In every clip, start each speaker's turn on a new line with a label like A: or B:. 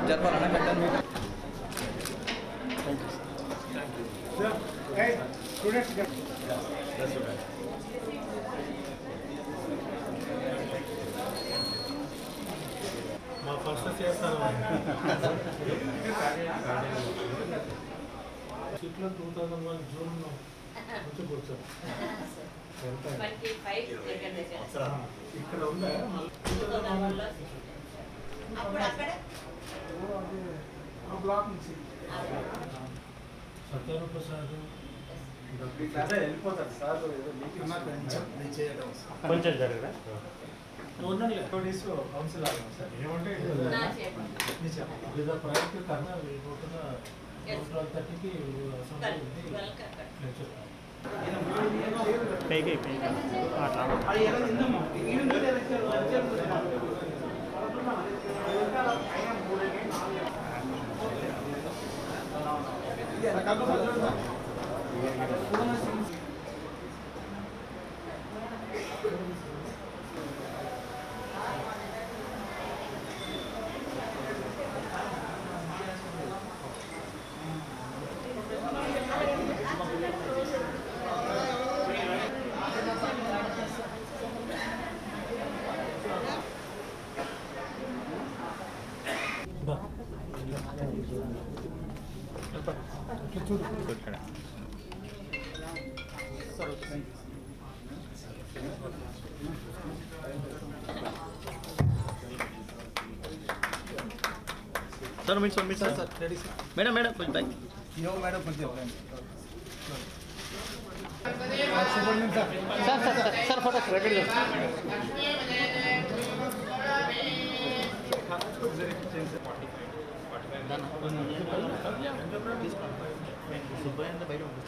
A: జరపాలన్నా కట్టాను మీకు.
B: మా ఫస్ట్ చేస్తాను సీట్లో 2001 జూన్ కొంచెం కూర్చోండి ఇక్కడ ఉందా బ్లాక్ నుంచి సత్యనారాయణ ప్రసాద్ వెళ్ళిపోతారు సార్ కొంచెం జరగదా ఉండండి డేస్ కౌన్సిల్ ఆగాం సార్ ఏమంటే ప్రయత్నం కన్నా వెళ్ళిపోతున్న 12:30కి
A: sir minute sir ready sir madam madam कुछ बैक यो मैडम कुछ sir sir sir sir photo ready Subbaiah అంటే బయట ఉంటే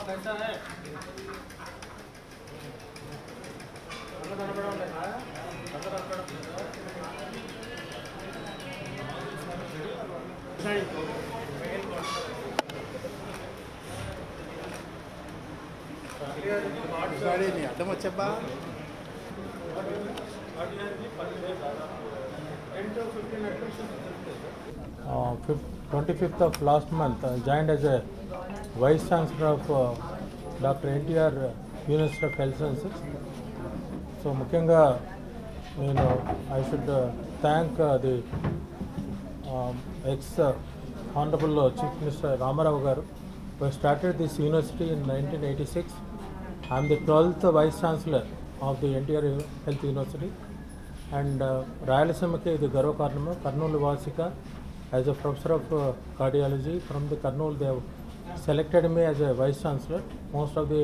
A: कैसा है అర్థం వచ్చబ్బా
B: 25th of last month joined as a Vice Chancellor of Dr. NTR University of Health Sciences. So mukyanga I should thank the ex-Honorable Chief Minister Ramarao Garu, who started this university in 1986. I am the 12th Vice Chancellor of the NTR Health University, and Rayalasemakke the Garva Karanam, Kurnool Vasika, as a Professor of Cardiology from the Kurnool. They have selected me as a Vice Chancellor. Most of the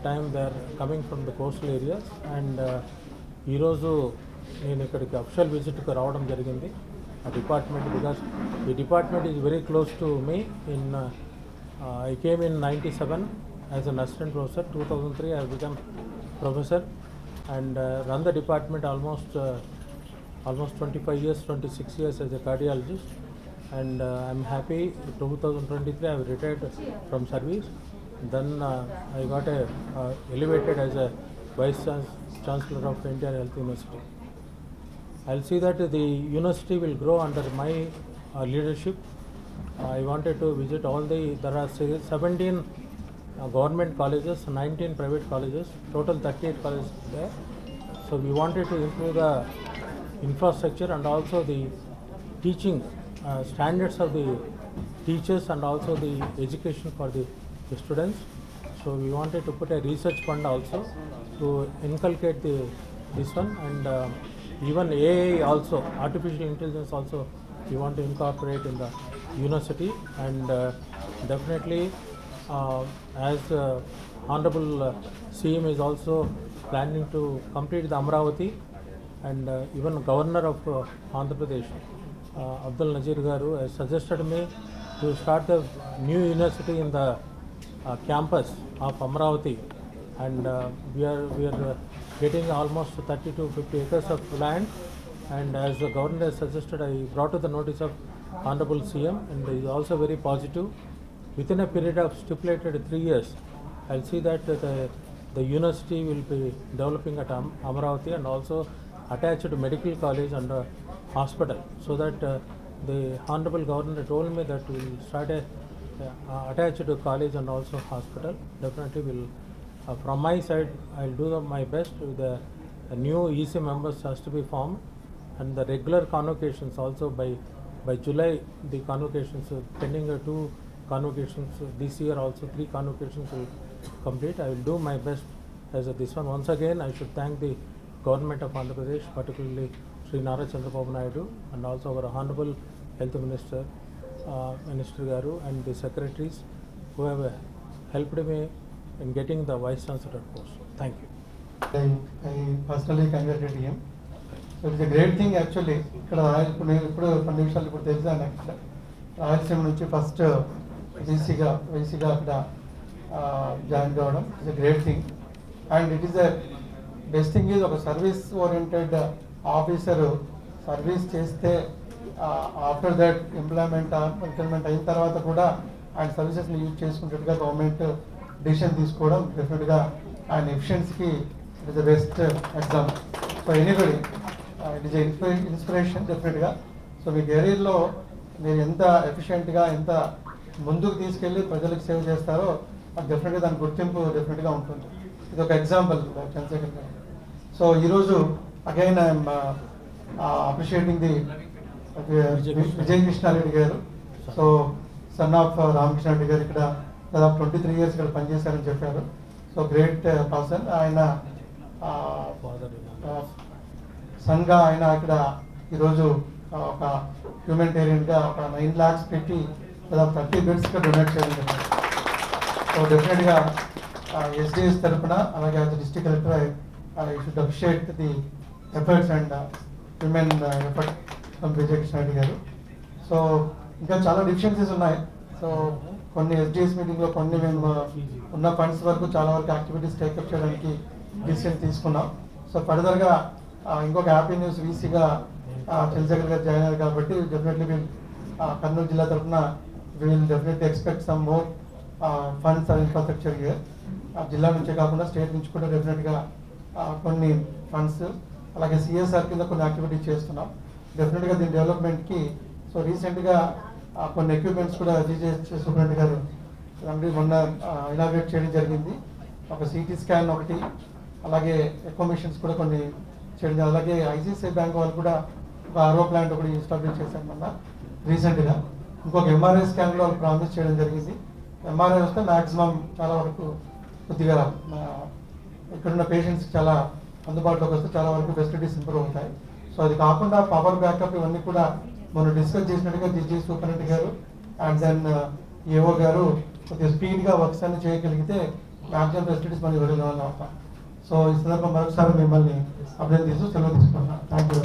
B: time they are coming from the coastal areas, and ee roju nenu ikkadiki official visit ku raavadam jarigindi a department, because the department is very close to me. I came in 97 as an assistant professor. 2003 I have become professor and run the department almost 25 years, 26 years as a cardiologist, and I'm happy. 2023 I have retired from service. Then I got elevated as a Vice Chancellor of NTR Health University. I'll see that the university will grow under my leadership. I wanted to visit all there are 17 government colleges, 19 private colleges, total 38 colleges there. So we wanted to improve the infrastructure and also the teaching standards of the teachers and also the education for the students. So we wanted to put a research fund also to inculcate this one, and even AI also, artificial intelligence also, we want to incorporate in the university. And definitely as Honorable CM is also planning to complete the Amravati, and even Governor of Andhra Pradesh, Abdul Nazir Garu, has suggested me to start the new university in the campus of Amravati, and we are getting almost 30 to 50 acres of land. And as the governor has suggested, I brought to the notice of Honorable CM, and he is also very positive. Within a period of stipulated 3 years, I'll see that the university will be developing at Amravati and also attached to medical college and hospital, so that the Honorable Governor told me that we will start a attached to college and also hospital. Definitely will, from my side, I'll do my best. The new EC members has to be formed, and the regular convocations also by July, the convocations pending 2 convocations this year, also 3 convocations will complete. I will do my best as this one. Once again, I should thank the government of Andhra Pradesh, particularly Sri Nara Chandrababu Naidu, and also our Honorable Health Minister, Minister Garu, and the secretaries who have helped me in getting the Vice Chancellor post. Thank you.
C: I personally congratulate him. So it's a great thing actually. ఇక్కడ ఇప్పుడు నేను ఇప్పుడు 2 నిమిషాలు ఇప్పుడు తెలిసాను. అక్కడ రాయలసీమ నుంచి first వైసీగా అక్కడ join కావడం it's a great thing. And it is a best thing is ఒక సర్వీస్ ఓరియంటెడ్ ఆఫీసర్ సర్వీస్ చేస్తే ఆఫ్టర్ దట్ ఇంప్లాయ్మెంట్ అయిన తర్వాత కూడా ఆయన సర్వీసెస్ని యూజ్ చేసుకున్నట్టుగా గవర్నమెంట్ డిసిషన్ తీసుకోవడం డెఫినెట్గా ఆయన ఎఫిషియన్సీకి it is the best example. So anybody it is inspiration డెఫినెట్గా. సో మీ కెరీర్లో మీరు ఎంత ఎఫిషియెంట్గా ఎంత ముందుకు తీసుకెళ్ళి ప్రజలకు సేవ చేస్తారో అది డెఫినెట్గా దాని గుర్తింపు డెఫినెట్గా ఉంటుంది. ఇది ఒక ఎగ్జాంపుల్ చంద్రశేఖర్ గారు. సో ఈరోజు again I'm appreciating the Vijay Krishna Reddy గారు. సో సన్ ఆఫ్ రామకృష్ణారెడ్డి గారు ఇక్కడ దాదాపు 23 years ఇక్కడ పనిచేశారని చెప్పారు. So great person. ఆయన సన్గా ఆయన ఇక్కడ ఈరోజు ఒక హ్యూమానిటేరియన్గా ఒక 9 lakhs పెట్టి దాదాపు 30 beds డొనేట్ చేయడం జరిగింది. సో డెఫినెట్గా ఎస్డిఎస్ తరఫున అలాగే as district collector I should appreciate the efforts and women effort from Vijay Krishna Reddy గారు. సో ఇంకా చాలా డిఫిషియన్సీస్ ఉన్నాయి. సో కొన్ని ఎస్డిఎస్ మీటింగ్లో కొన్ని మేము ఉన్న ఫండ్స్ వరకు చాలా వరకు యాక్టివిటీస్ టేకప్ చేయడానికి డిసిషన్ తీసుకున్నాం. సో ఫర్దర్గా ఇంకొక హ్యాపీ న్యూస్ వీసీగా చంద్రశేఖర్ గారు జాయిన్ అయ్యారు కాబట్టి డెఫినెట్లీ వీల్ కర్నూలు జిల్లా తరఫున we'll definitely expect some more funds and infrastructure year. జిల్లా నుంచే కాకుండా స్టేట్ నుంచి కూడా డెఫినెట్గా కొన్ని ఫండ్స్ అలాగే సిఎస్ఆర్ కింద కొన్ని యాక్టివిటీస్ చేస్తున్నాం డెఫినెట్గా దీని డెవలప్మెంట్కి. సో రీసెంట్గా కొన్ని ఎక్విప్మెంట్స్ కూడా జీజీహెచ్ సూపరింటెండెంట్ గారు మొన్న ఇనాగ్రేట్ చేయడం జరిగింది. ఒక సిటీ స్కాన్ ఒకటి, అలాగే ఎకో మిషన్స్ కూడా కొన్ని చేయడం, అలాగే ఐసిఐసిఐ బ్యాంక్ వాళ్ళు కూడా ఒక ఆర్ఓ ప్లాంట్ ఒకటి ఎస్టాబ్లిష్ చేశారు మొన్న రీసెంట్గా. ఇంకొక ఎంఆర్ఐ స్కాన్ కూడా వాళ్ళు ప్రామిస్ చేయడం జరిగింది. ఎంఆర్ఐ వస్తే మ్యాక్సిమం చాలా వరకు కొద్దిగా ఇక్కడున్న పేషెంట్స్ చాలా అందుబాటులోకి వస్తే చాలా వరకు ఫెసిలిటీస్ ఇంప్రూవ్ అవుతాయి. సో అది కాకుండా పవర్ బ్యాకప్ ఇవన్నీ కూడా మనం డిస్కస్ చేసినట్టుగా జీజీ సూపరింటెండెంట్ గారు అండ్ దెన్ ఏఓ గారు కొద్దిగా స్పీడ్గా వర్క్స్ అన్ని చేయగలిగితే మ్యాక్సిమం ఫెసిలిటీస్ మనం ఇవ్వగలం అవుతాం. సో ఈ సందర్భం మరొకసారి మిమ్మల్ని అభినందిస్తూ సెలవు తీసుకున్నాను. Thank you.